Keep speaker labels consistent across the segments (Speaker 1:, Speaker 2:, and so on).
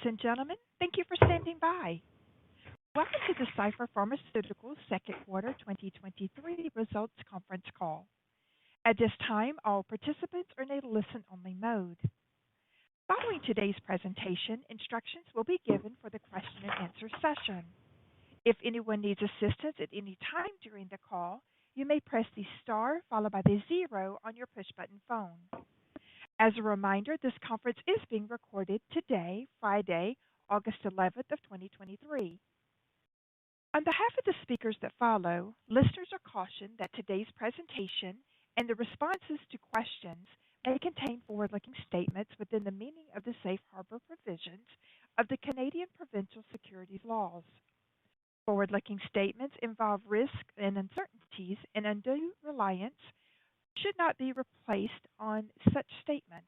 Speaker 1: and gentlemen, thank you for standing by. Welcome to the Cipher Pharmaceuticals second quarter 2023 results conference call. At this time, all participants are in a listen-only mode. Following today's presentation, instructions will be given for the question and answer session. If anyone needs assistance at any time during the call, you may press the star followed by the 0 on your push-button phone. As a reminder, this conference is being recorded today, Friday, August 11th of 2023. On behalf of the speakers that follow, listeners are cautioned that today's presentation and the responses to questions may contain forward-looking statements within the meaning of the safe harbor provisions of the Canadian provincial securities laws. Forward-looking statements involve risks and uncertainties, and undue reliance should not be replaced on such statements.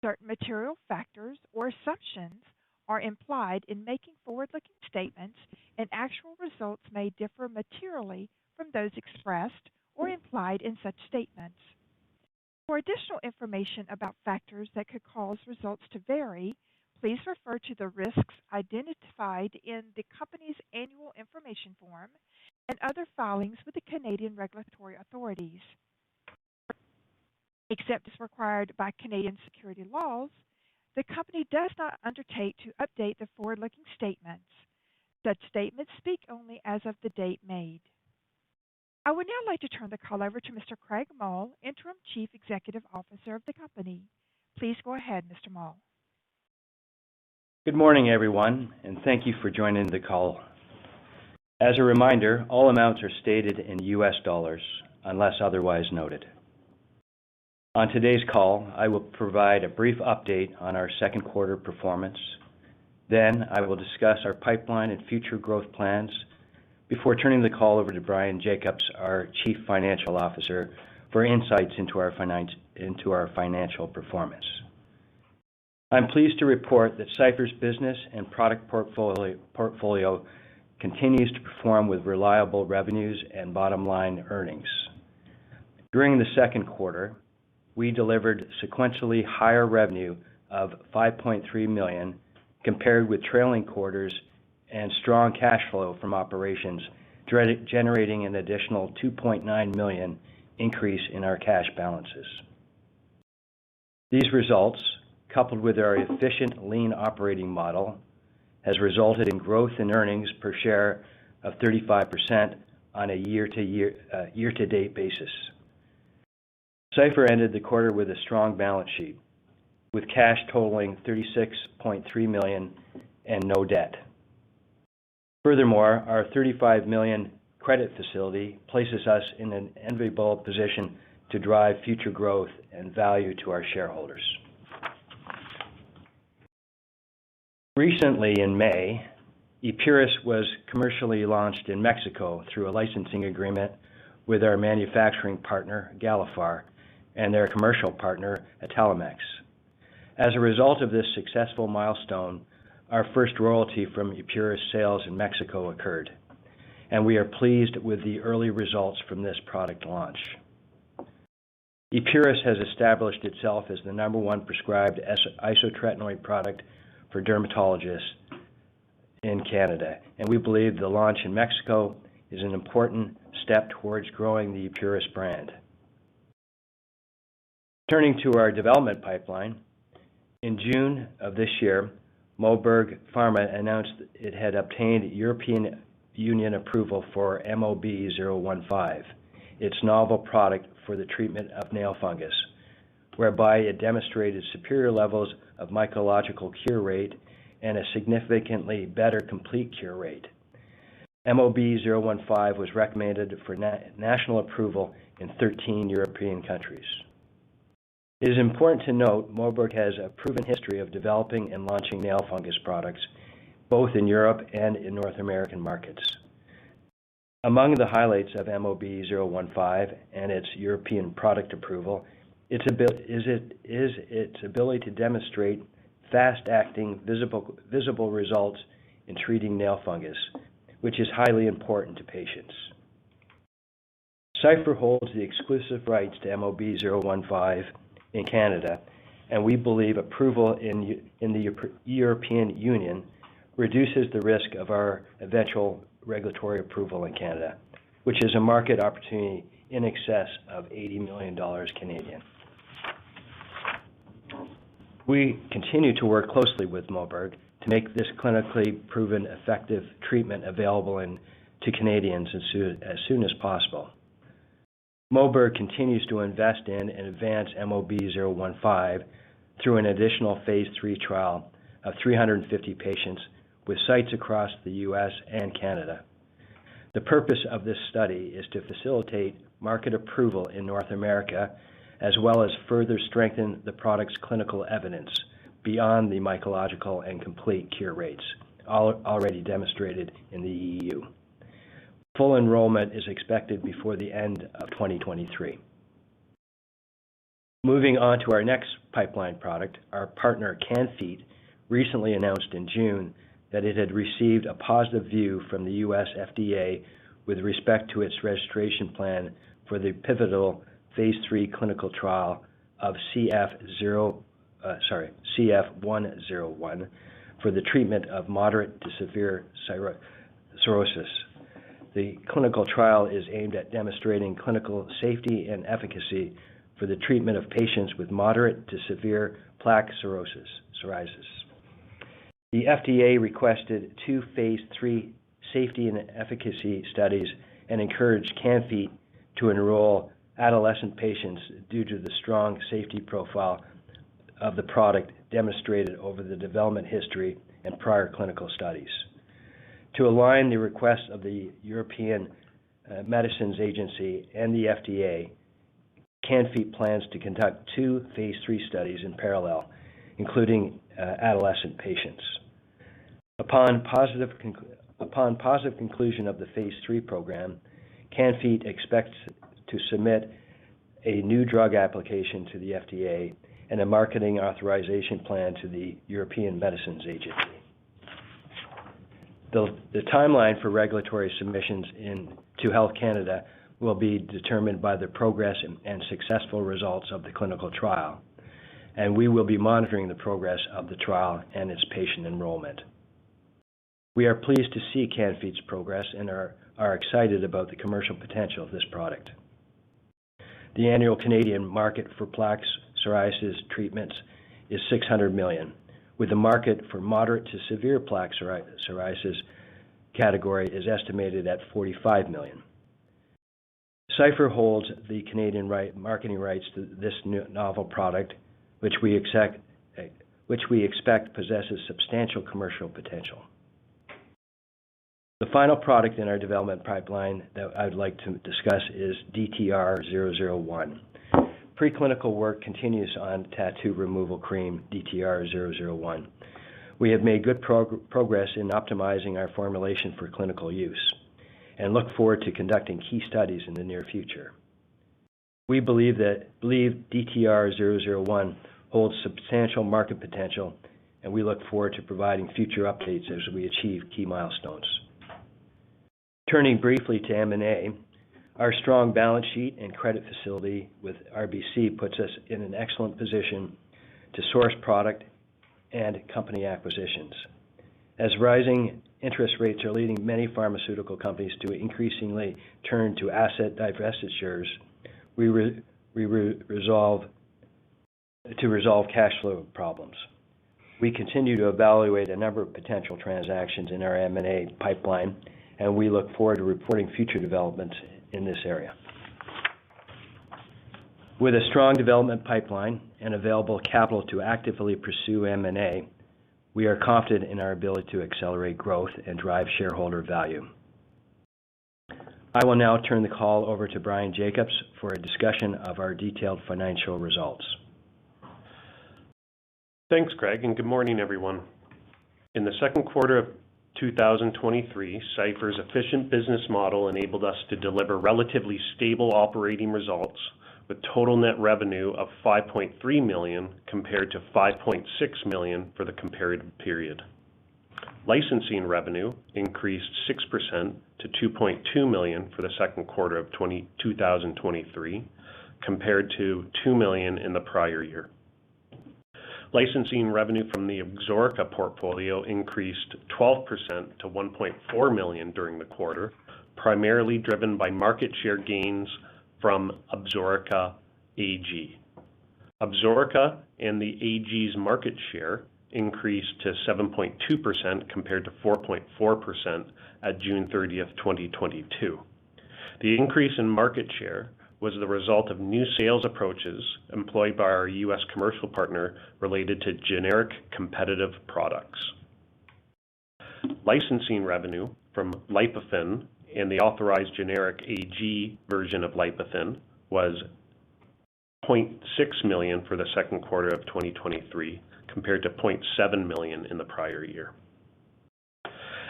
Speaker 1: Certain material factors or assumptions are implied in making forward-looking statements, and actual results may differ materially from those expressed or implied in such statements. For additional information about factors that could cause results to vary, please refer to the risks identified in the company's annual information form and other filings with the Canadian regulatory authorities. Except as required by Canadian security laws, the company does not undertake to update the forward-looking statements. Such statements speak only as of the date made. I would now like to turn the call over to Mr. Craig Mull, Interim Chief Executive Officer of the company. Please go ahead, Mr. Mull.
Speaker 2: Good morning, everyone, and thank you for joining the call. As a reminder, all amounts are stated in U.S. dollars, unless otherwise noted. On today's call, I will provide a brief update on our second quarter performance. Then I will discuss our pipeline and future growth plans before turning the call over to Brian Jacobs, our Chief Financial Officer, for insights into our financial performance. I'm pleased to report that Cipher's business and product portfolio continues to perform with reliable revenues and bottom-line earnings. During the second quarter, we delivered sequentially higher revenue of $5.3 million compared with trailing quarters and strong cash flow from operations, generating an additional $2.9 million increase in our cash balances. These results, coupled with our efficient lean operating model, has resulted in growth in earnings per share of 35% on a year-to-date basis. Cipher ended the quarter with a strong balance sheet, with cash totaling $36.3 million and no debt. Furthermore, our $35 million credit facility places us in an enviable position to drive future growth and value to our shareholders. Recently, in May, Epirus was commercially launched in Mexico through a licensing agreement with our manufacturing partner, Galephar, and their commercial partner, Italmex. As a result of this successful milestone, our first royalty from Epirus sales in Mexico occurred, and we are pleased with the early results from this product launch. Epirus has established itself as the #1 prescribed isotretinoin product for dermatologists in Canada, and we believe the launch in Mexico is an important step towards growing the Epirus brand. Turning to our development pipeline, in June of this year, Moberg Pharma announced it had obtained European Union approval for MOB-015, its novel product for the treatment of nail fungus, whereby it demonstrated superior levels of mycological cure rate and a significantly better complete cure rate. MOB-015 was recommended for national approval in 13 European countries. It is important to note Moberg has a proven history of developing and launching nail fungus products, both in Europe and in North American markets. Among the highlights of MOB-015 and its European product approval is its ability to demonstrate fast-acting, visible results in treating nail fungus, which is highly important to patients. Cipher holds the exclusive rights to MOB-015 in Canada, and we believe approval in the European Union reduces the risk of our eventual regulatory approval in Canada, which is a market opportunity in excess of 80 million Canadian dollars. We continue to work closely with Moberg to make this clinically proven effective treatment available to Canadians as soon as possible. Moberg continues to invest in and advance MOB-015 through an additional phase 3 trial of 350 patients with sites across the U.S. and Canada. The purpose of this study is to facilitate market approval in North America, as well as further strengthen the product's clinical evidence beyond the mycological and complete cure rates already demonstrated in the EU. Full enrollment is expected before the end of 2023. Moving on to our next pipeline product, our partner Can-Fite recently announced in June that it had received a positive view from the U.S. FDA with respect to its registration plan for the pivotal phase 3 clinical trial of CF101 for the treatment of moderate to severe cirrhosis. The clinical trial is aimed at demonstrating clinical safety and efficacy for the treatment of patients with moderate to severe plaque psoriasis. The FDA requested 2 phase 3 safety and efficacy studies and encouraged Can-Fite to enroll adolescent patients due to the strong safety profile of the product demonstrated over the development history and prior clinical studies. To align the requests of the European Medicines Agency and the FDA, Can-Fite plans to conduct 2 phase 3 studies in parallel, including adolescent patients. Upon positive conclusion of the phase 3 program, Can-Fite expects to submit a new drug application to the FDA and a marketing authorization plan to the European Medicines Agency. The timeline for regulatory submissions to Health Canada will be determined by the progress and successful results of the clinical trial, and we will be monitoring the progress of the trial and its patient enrollment. We are pleased to see Can-Fite's progress and are excited about the commercial potential of this product. The annual Canadian market for plaque psoriasis treatments is $600 million, with the market for moderate to severe plaque psoriasis category is estimated at $45 million. Cipher holds the Canadian marketing rights to this novel product, which we expect possesses substantial commercial potential. The final product in our development pipeline that I would like to discuss is DTR-001. Preclinical work continues on tattoo removal cream DTR-001. We have made good progress in optimizing our formulation for clinical use and look forward to conducting key studies in the near future. We believe DTR-001 holds substantial market potential, and we look forward to providing future updates as we achieve key milestones. Turning briefly to M&A, our strong balance sheet and credit facility with RBC puts us in an excellent position to source product and company acquisitions. As rising interest rates are leading many pharmaceutical companies to increasingly turn to asset divestitures, we resolve cash flow problems. We continue to evaluate a number of potential transactions in our M&A pipeline, and we look forward to reporting future developments in this area. With a strong development pipeline and available capital to actively pursue M&A, we are confident in our ability to accelerate growth and drive shareholder value. I will now turn the call over to Brian Jacobs for a discussion of our detailed financial results.
Speaker 3: Thanks, Greg, and good morning, everyone. In the second quarter of 2023, Cipher's efficient business model enabled us to deliver relatively stable operating results with total net revenue of $5.3 million compared to $5.6 million for the comparative period. Licensing revenue increased 6% to $2.2 million for the second quarter of 2023 compared to $2 million in the prior year. Licensing revenue from the Absorica portfolio increased 12% to $1.4 million during the quarter, primarily driven by market share gains from Absorica AG. Absorica and the AG's market share increased to 7.2% compared to 4.4% at June 30th, 2022. The increase in market share was the result of new sales approaches employed by our U.S. commercial partner related to generic competitive products. Licensing revenue from Lipofen and the authorized generic AG version of Lipofen was $0.6 million for the second quarter of 2023, compared to $0.7 million in the prior year.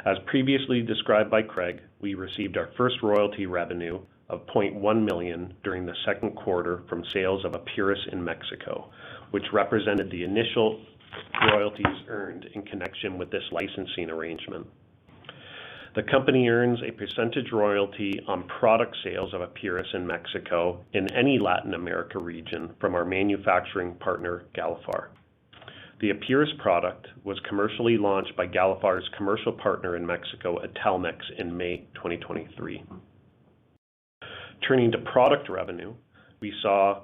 Speaker 3: As previously described by Craig, we received our first royalty revenue of $0.1 million during the second quarter from sales of Epuris in Mexico, which represented the initial royalties earned in connection with this licensing arrangement. The company earns a percentage royalty on product sales of Epuris in Mexico in any Latin America region from our manufacturing partner, Galephar. The Epuris product was commercially launched by Galefar's commercial partner in Mexico, Telmex, in May 2023. Turning to product revenue, we saw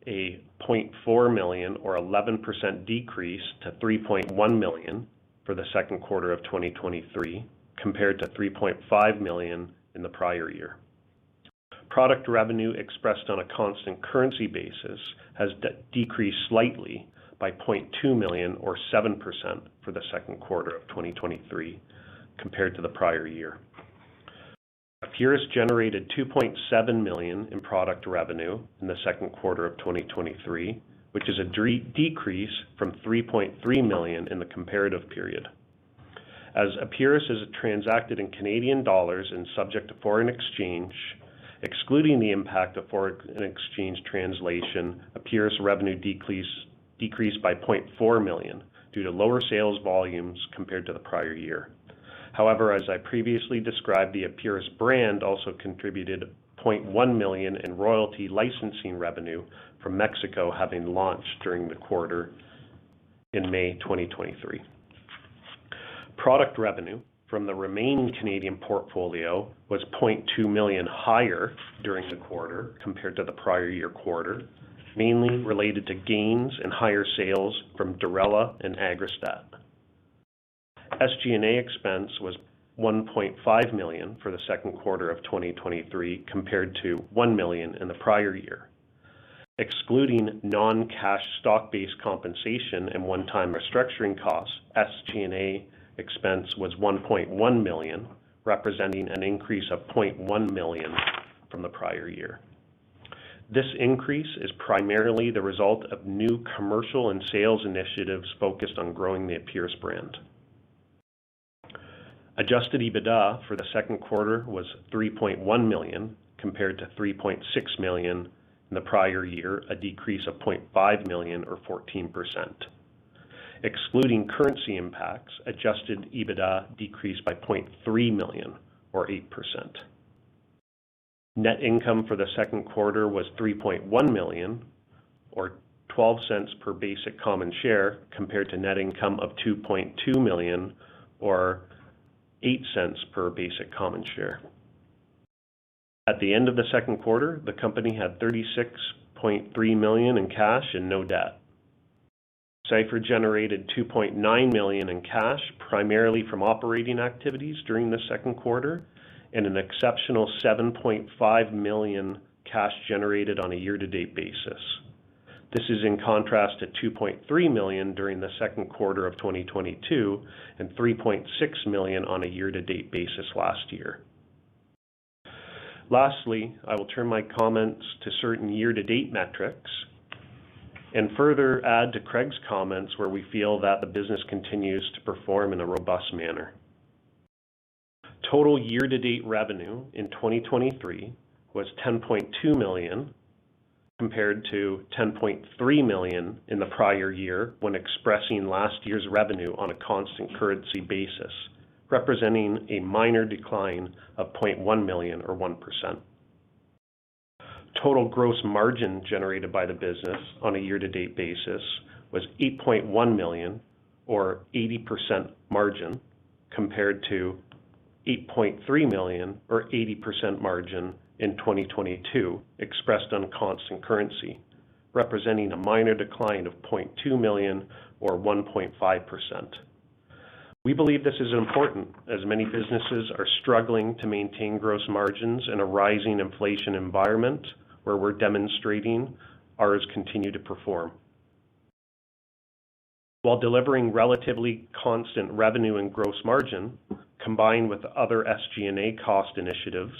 Speaker 3: a $0.4 million or 11% decrease to $3.1 million for the second quarter of 2023, compared to $3.5 million in the prior year. Product revenue expressed on a constant currency basis has decreased slightly by $0.2 million or 7% for the second quarter of 2023 compared to the prior year. Epuris generated $2.7 million in product revenue in the second quarter of 2023, which is a decrease from $3.3 million in the comparative period. As Epuris is transacted in Canadian dollars and subject to foreign exchange, excluding the impact of foreign exchange translation, Epuris revenue decreased by $0.4 million due to lower sales volumes compared to the prior year. However, as I previously described, the Epuris brand also contributed $0.1 million in royalty licensing revenue from Mexico, having launched during the quarter in May 2023. Product revenue from the remaining Canadian portfolio was $0.2 million higher during the quarter compared to the prior year quarter, mainly related to gains and higher sales from Durela and Aggrastat. SG&A expense was $1.5 million for the second quarter of 2023 compared to $1 million in the prior year. Excluding non-cash stock-based compensation and one-time restructuring costs, SG&A expense was $1.1 million, representing an increase of $0.1 million from the prior year. This increase is primarily the result of new commercial and sales initiatives focused on growing the Epuris brand. Adjusted EBITDA for the second quarter was $3.1 million compared to $3.6 million in the prior year, a decrease of $0.5 million or 14%. Excluding currency impacts, adjusted EBITDA decreased by $0.3 million or 8%. Net income for the second quarter was $3.1 million or 12 cents per basic common share compared to net income of $2.2 million or 8 cents per basic common share. At the end of the second quarter, the company had $36.3 million in cash and no debt. Cipher generated $2.9 million in cash, primarily from operating activities during the second quarter, and an exceptional $7.5 million cash generated on a year-to-date basis. This is in contrast to $2.3 million during the second quarter of 2022 and $3.6 million on a year-to-date basis last year. Lastly, I will turn my comments to certain year-to-date metrics and further add to Craig's comments where we feel that the business continues to perform in a robust manner. Total year-to-date revenue in 2023 was $10.2 million compared to $10.3 million in the prior year when expressing last year's revenue on a constant currency basis, representing a minor decline of $0.1 million or 1%. Total gross margin generated by the business on a year-to-date basis was $8.1 million, or 80% margin, compared to $8.3 million, or 80% margin in 2022, expressed on constant currency, representing a minor decline of $0.2 million, or 1.5%. We believe this is important as many businesses are struggling to maintain gross margins in a rising inflation environment where we're demonstrating ours continue to perform. While delivering relatively constant revenue and gross margin, combined with other SG&A cost initiatives,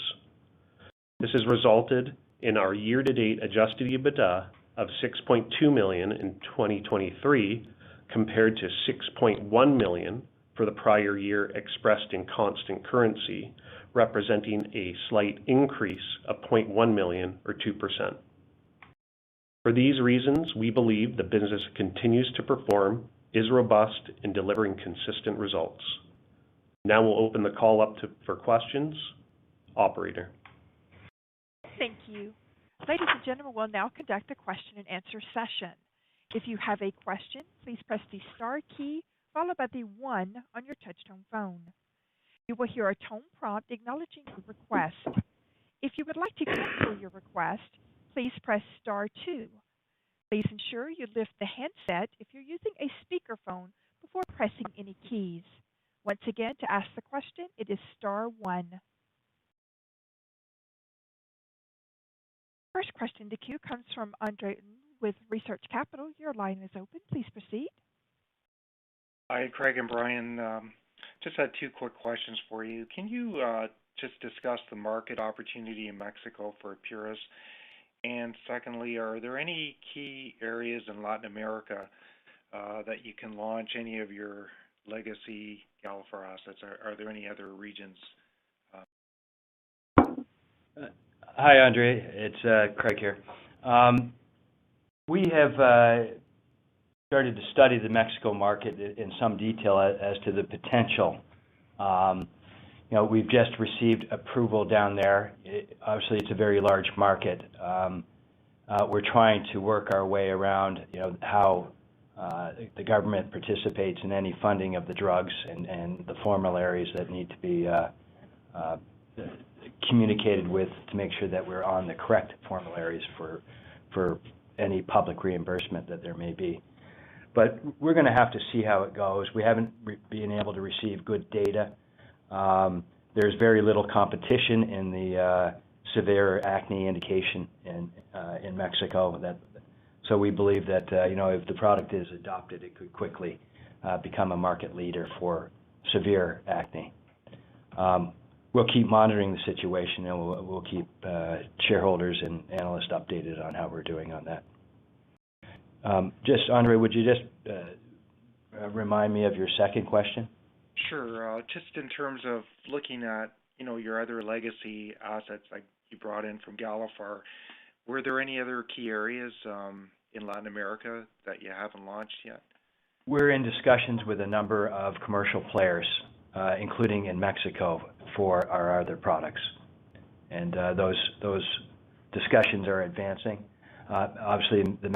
Speaker 3: this has resulted in our year-to-date adjusted EBITDA of $6.2 million in 2023 compared to $6.1 million for the prior year expressed in constant currency, representing a slight increase of $0.1 million or 2%. For these reasons, we believe the business continues to perform, is robust, in delivering consistent results. Now we'll open the call up for questions. Operator.
Speaker 1: Thank you. Ladies and gentlemen, we'll now conduct a question and answer session. If you have a question, please press the star key followed by the 1 on your touch-tone phone. You will hear a tone prompt acknowledging your request. If you would like to cancel your request, please press star 2. Please ensure you lift the handset if you're using a speakerphone before pressing any keys. Once again, to ask the question, it is star 1. First question in the queue comes from Andre with Research Capital. Your line is open. Please proceed.
Speaker 4: Hi, Craig and Brian. Just had 2 quick questions for you. Can you just discuss the market opportunity in Mexico for Epuris? And secondly, are there any key areas in Latin America that you can launch any of your legacy Galephar assets? Are there any other regions?
Speaker 2: Hi, Andre. It's Craig here. We have started to study the Mexico market in some detail as to the potential. We've just received approval down there. Obviously, it's a very large market. We're trying to work our way around, how the government participates in any funding of the drugs and the formularies that need to be communicated with to make sure that we're on the correct formularies for any public reimbursement that there may be. But we're going to have to see how it goes. We haven't been able to receive good data. There's very little competition in the severe acne indication in Mexico. So we believe that if the product is adopted, it could quickly become a market leader for severe acne. We'll keep monitoring the situation, and we'll keep shareholders and analysts updated on how we're doing on that. Andre, would you just remind me of your second question?
Speaker 4: Sure. Just in terms of looking at, your other legacy assets like you brought in from Galephar, were there any other key areas in Latin America that you haven't launched yet?
Speaker 2: We're in discussions with a number of commercial players, including in Mexico, for our other products. And those discussions are advancing. Obviously, the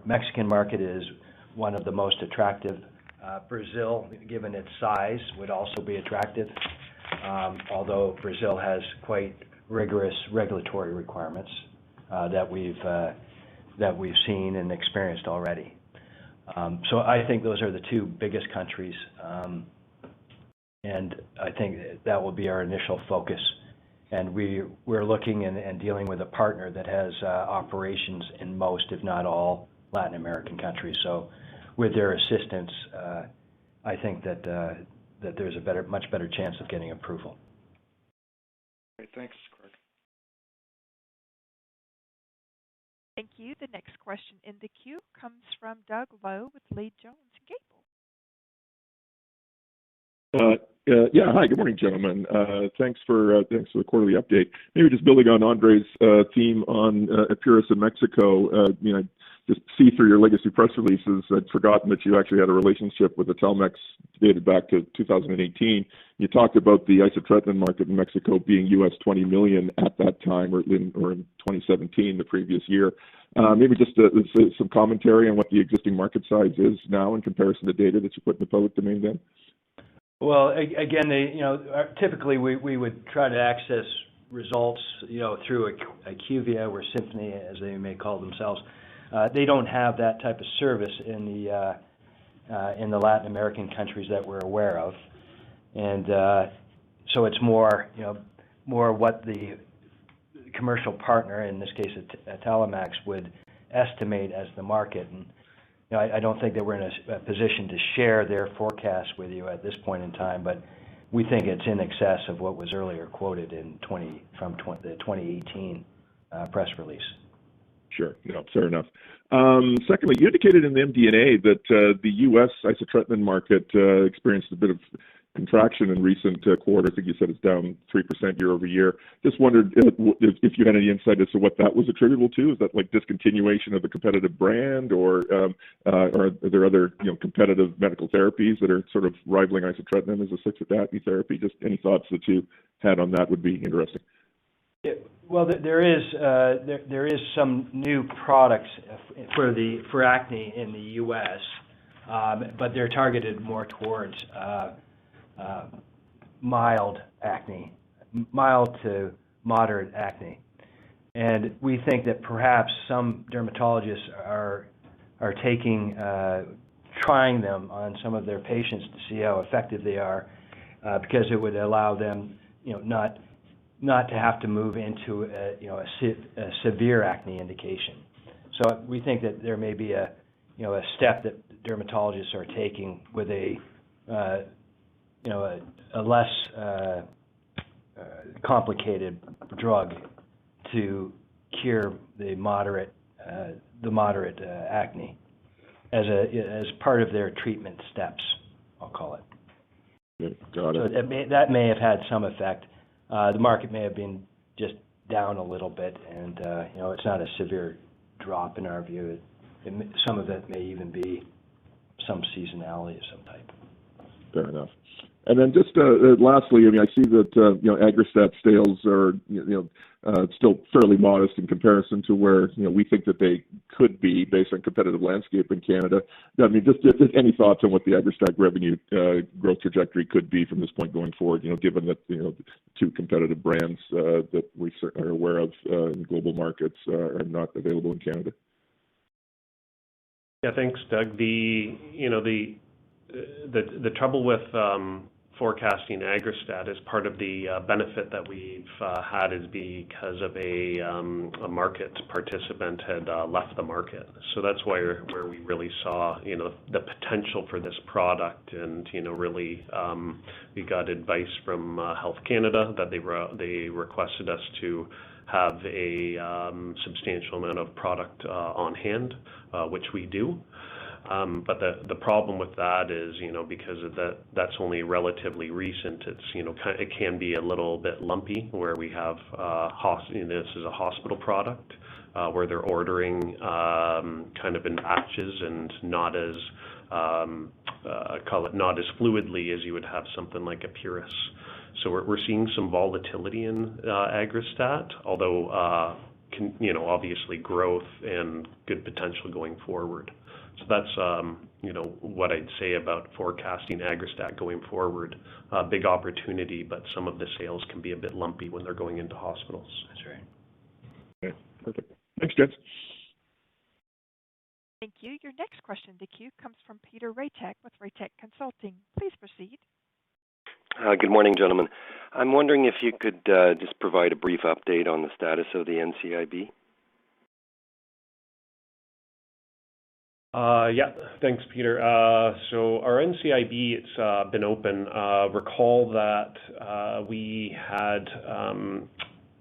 Speaker 2: Mexican market is one of the most attractive. Brazil, given its size, would also be attractive, although Brazil has quite rigorous regulatory requirements that we've seen and experienced already. So I think those are the 2 biggest countries, and I think that will be our initial focus. And we're looking and dealing with a partner that has operations in most, if not all, Latin American countries. So with their assistance, I think that there's a much better chance of getting approval.
Speaker 4: Great. Thanks, Craig.
Speaker 1: Thank you. The next question in the queue comes from Doug Lowe with Leede Jones Gable.
Speaker 5: Hi, good morning, gentlemen. Thanks for the quarterly update. Maybe just building on Andre's theme on Epuris in Mexico. just see through your legacy press releases, I'd forgotten that you actually had a relationship with the Telmex dated back to 2018. You talked about the isotretinoin market in Mexico being US $20 million at that time, or in 2017, the previous year. Maybe just some commentary on what the existing market size is now in comparison to data that you put in the public domain then.
Speaker 2: Well, again, typically we would try to access results, through IQVIA or Symphony, as they may call themselves. They don't have that type of service in the Latin American countries that we're aware of, and so it's more what the commercial partner, in this case Telemax, would estimate as the market. And I don't think that we're in a position to share their forecast with you at this point in time, but we think it's in excess of what was earlier quoted from the 2018 press release.
Speaker 5: Sure. No, fair enough. Secondly, you indicated in the MD&A that the U.S. isotretinoin market experienced a bit of contraction in recent quarters. I think you said it's down 3% year over year. Just wondered if you had any insight as to what that was attributable to. Is that like discontinuation of the competitive brand, or are there other competitive medical therapies that are sort of rivaling isotretinoin as a six-acne therapy? Just any thoughts that you had on that would be interesting.
Speaker 2: Yeah, well, there is some new products for acne in the U.S., but they're targeted more towards mild to moderate acne, and we think that perhaps some dermatologists are trying them on some of their patients to see how effective they are, because it would allow them, not to have to move into a severe acne indication. So we think that there may be a step that dermatologists are taking with a less complicated drug to cure the moderate acne as part of their treatment steps, I'll call it.
Speaker 5: Yeah, got it.
Speaker 2: So that may have had some effect. The market may have been just down a little bit, and it's not a severe drop in our view. Some of it may even be some seasonality of some type.
Speaker 5: Fair enough. And then just lastly, I see that Aggrastat sales are still fairly modest in comparison to where we think that they could be based on competitive landscape in Canada. I mean, just any thoughts on what the Aggrastat revenue growth trajectory could be from this point going forward? Given that two competitive brands that we are aware of in global markets are not available in Canada.
Speaker 3: Yeah, thanks, Doug. The trouble with forecasting Aggrastat as part of the benefit that we've had is because of a market participant had left the market. So that's where we really saw the potential for this product, and really we got advice from Health Canada that they requested us to have a substantial amount of product on hand, which we do. But the problem with that is, because of that's only relatively recent. It's it can be a little bit lumpy, where we have this is a hospital product where they're ordering kind of in batches and not as not as fluidly as you would have something like a Purus. So we're seeing some volatility in Aggrastat, although obviously growth and good potential going forward. So that's what I'd say about forecasting Aggrastat going forward. Big opportunity, but some of the sales can be a bit lumpy when they're going into hospitals.
Speaker 2: That's right.
Speaker 5: Okay, perfect. Thanks, gents.
Speaker 1: Thank you. Your next question in the queue comes from Peter Raytech with Raytech Consulting. Please proceed.
Speaker 6: Good morning, gentlemen. I'm wondering if you could just provide a brief update on the status of the NCIB.
Speaker 3: Yeah, thanks, Peter. So our NCIB, it's been open. Recall that we had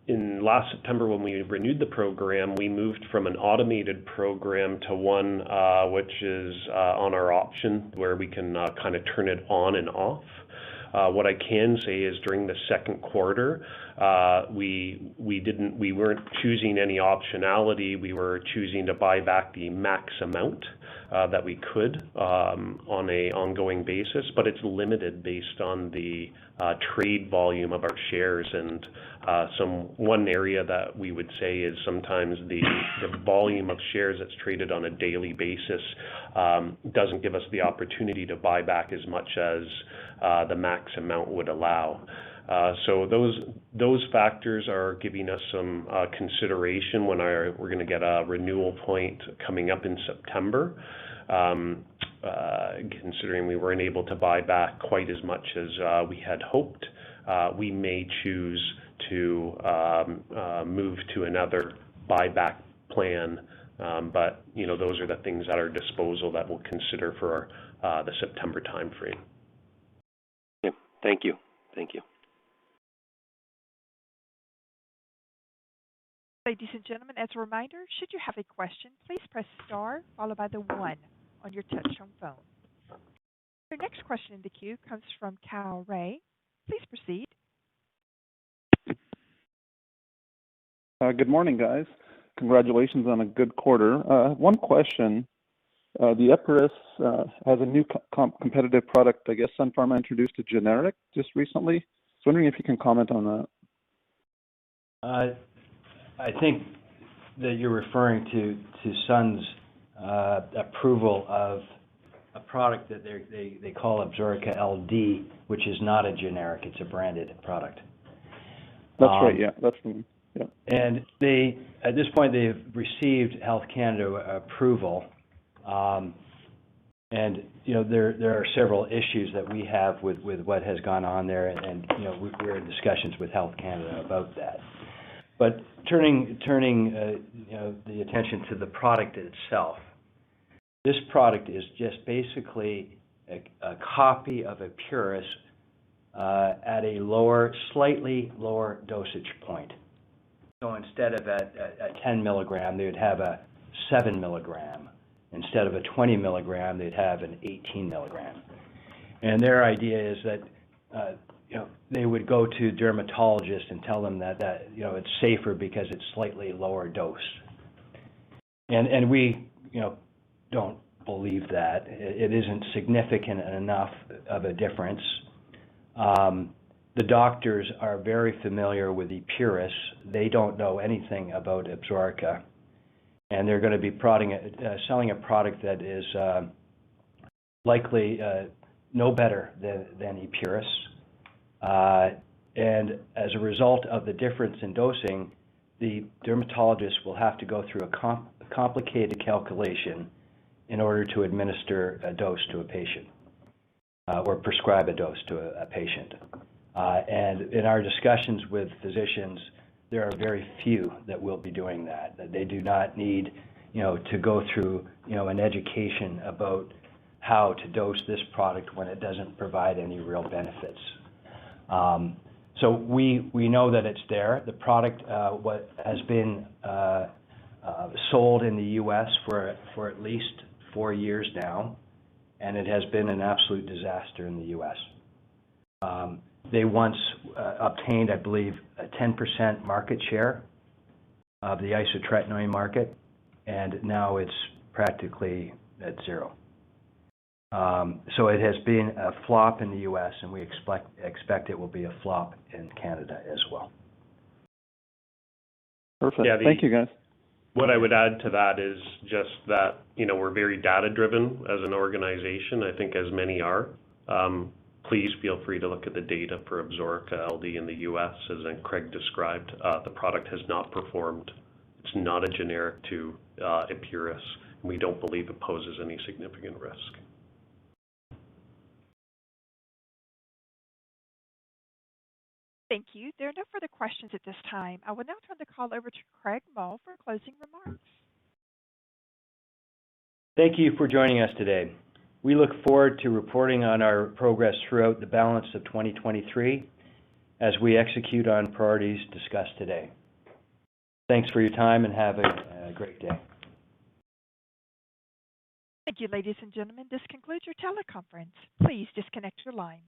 Speaker 3: in last September, when we renewed the program, we moved from an automated program to one which is on our option, where we can kind of turn it on and off. What I can say is during the second quarter, we weren't choosing any optionality. We were choosing to buy back the max amount that we could on a ongoing basis, but it's limited based on the trade volume of our shares. And one area that we would say is sometimes the volume of shares that's traded on a daily basis doesn't give us the opportunity to buy back as much as the max amount would allow. So those factors are giving us some consideration when we're going to get a renewal point coming up in September. Considering we weren't able to buy back quite as much as we had hoped, we may choose to move to another buyback plan. But those are the things at our disposal that we'll consider for the September timeframe.
Speaker 6: Yeah, thank you. Thank you.
Speaker 1: Ladies and gentlemen, as a reminder, should you have a question, please press star followed by the 1 on your touch-tone phone. Your next question in the queue comes from Cal Ray. Please proceed.
Speaker 7: Good morning, guys. Congratulations on a good quarter. One question. The Epuris has a new competitive product. I guess Sun Pharma introduced a generic just recently. I was wondering if you can comment on that.
Speaker 2: I think that you're referring to Sun's approval of a product that they call Absorica LD, which is not a generic; it's a branded product.
Speaker 7: That's right. Yeah, that's the one. Yeah.
Speaker 2: And at this point, they've received Health Canada approval, and there are several issues that we have with what has gone on there, and we're in discussions with Health Canada about that. But turning the attention to the product itself, this product is just basically a copy of Epuris at a slightly lower dosage point. So instead of a 10 milligram, they would have a 7 milligram. Instead of a 20 milligram, they'd have an 18 milligram. And their idea is that they would go to dermatologists and tell them that it's safer because it's slightly lower dose. And we don't believe that. It isn't significant enough of a difference. The doctors are very familiar with Epuris. They don't know anything about Absorica, and they're going to be selling a product that is likely no better than Epuris. And as a result of the difference in dosing, the dermatologist will have to go through a complicated calculation in order to administer a dose to a patient or prescribe a dose to a patient. And in our discussions with physicians, there are very few that will be doing that they do not need, to go through, an education about how to dose this product when it doesn't provide any real benefits. So we know that it's there. The product has been sold in the U.S. for at least 4 years now, and it has been an absolute disaster in the U.S. They once obtained, I believe, a 10% market share of the isotretinoin market, and now it's practically at zero. So it has been a flop in the U.S., and we expect it will be a flop in Canada as well.
Speaker 7: Perfect. Yeah, thank you, guys.
Speaker 3: What I would add to that is just that, we're very data-driven as an organization, I think as many are. Please feel free to look at the data for Absorica LD in the U.S. As Craig described, the product has not performed. It's not a generic to Epuris. We don't believe it poses any significant risk.
Speaker 1: Thank you. There are no further questions at this time. I will now turn the call over to Craig Mull for closing remarks.
Speaker 2: Thank you for joining us today. We look forward to reporting on our progress throughout the balance of 2023 as we execute on priorities discussed today. Thanks for your time and have a great day.
Speaker 1: Thank you, ladies and gentlemen. This concludes your teleconference. Please disconnect your line.